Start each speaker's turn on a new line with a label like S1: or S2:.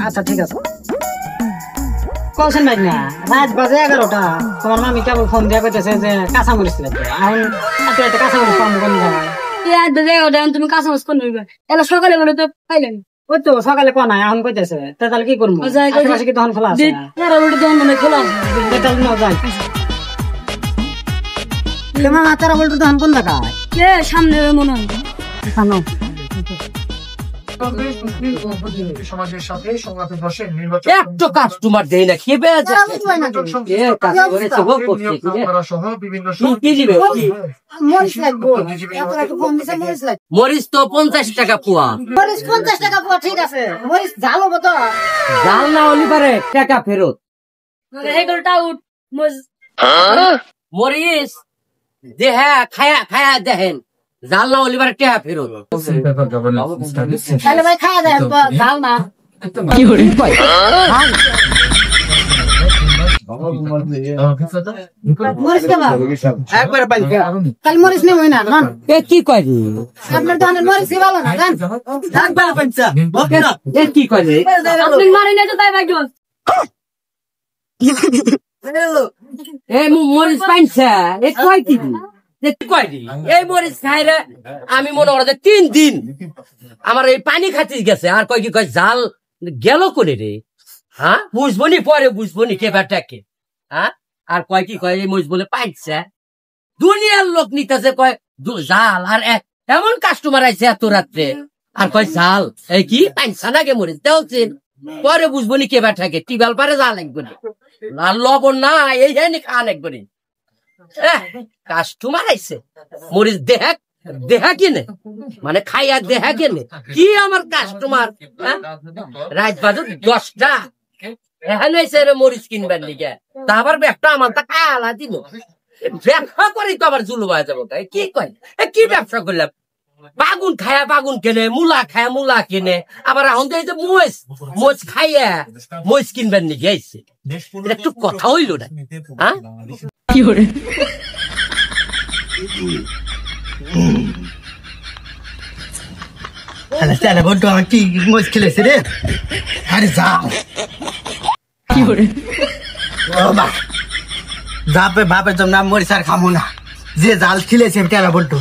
S1: আচ্ছা ঠিক আছে কলছেন ভাই না রাত বাজে 11টা তোমার মামি কেবল ফোন দিয়া কইতেছে যে কাঁচামরিচ লাগবে এখন এত কাঁচামরিচ পাবো কোন জায়গায়
S2: তুমি কাঁচামরিচ কোন নিবে এলা সকালে বলে তো পাইলেন
S1: ওই তো সকালে কোন নাই এখন কইতেছে তাহলে কি করবো আশেপাশে কি দোকান খোলা আছে
S2: দোকান মনে খোলা আছে
S1: তাহলে নাও যাই তোমার তারা বলতো দোকান কোন জায়গায়
S2: সামনে মনে হয়
S3: সমাজের সাথে সংলাপে বসে
S4: একটু কাস্টমার দেই না খেয়ে মরিচ তো 50 টাকা পোয়া
S1: মরিচ 50 টাকা পোয়া ঠিক আছে মরিচ জাল হবো তো
S4: জাল না হলে পারে টাকা ফেরত মরিচ দেহা খায়া খায়া দেখেন জাল না হলে পারে টাকা ফেরত
S1: তাহলে ভাই খাওয়া দেন জাল না
S4: কি করে
S1: মরিচ কেমন
S4: একবার পাই
S1: তাহলে মরিচ নেই না
S4: এ কি কয়
S1: আপনার দোকানের মরিচ ভালো না জান
S4: একবার পাইছা এ কি কয়
S2: আপনি মারি না তো তাই ভাই
S4: এ মরিচ পাইছা এ কয় কি এই মরিচ খাই রে আমি মনে করি 3 দিন আমার এই পানি খাতি গেছে আর কয় কি কয় জাল গেল কোনে রে হ্যাঁ বুঝবো নি পরে বুঝবো নি কে ব্যাটাকে হ্যাঁ আর কয় কি কয় এই মরিচ বলে পাইছে দুনিয়ার লোক নিতেছে কয় জাল আর এমন কাস্টমার আইছে এত রাত্রে আর কয় জাল এই কি পাইছা না গে মরিচ দেওছেন পরে বুঝবো নি কে ব্যাটাকে টিবাল পারে জাল একবার আর লবণ না এই জানি খান একবার কাস্টমার আইছে মরিচ দেহা কিনে মানে খাইয়া দেহা কিনে কি আমার কাস্টমার রাত বাজে 10টা এখানে এসে মরিচ কিনবার লিগে তা আবার ব্যবসা আমার তা কালা দিল ব্যবসা করেই তো আবার জুলু হয়ে যাবো কি কয় কি ব্যবসা করলাম বাগুন খায়া বাগুন কেনে মূলা খায়া মূলা কিনে আবার এখন তো এই যে মোচ খাইয়া মোচ কিনবার লিগে আইছে একটু কথা হইল না হ্যাঁ কি করে
S1: তাহলে বলতো আমার কি মোজ খেলেছে রে আরে যা
S2: কি করে
S1: বাপে বাপের তো নাম মরিচ আর খামো না যে জাল খেলেছে তারা বলতো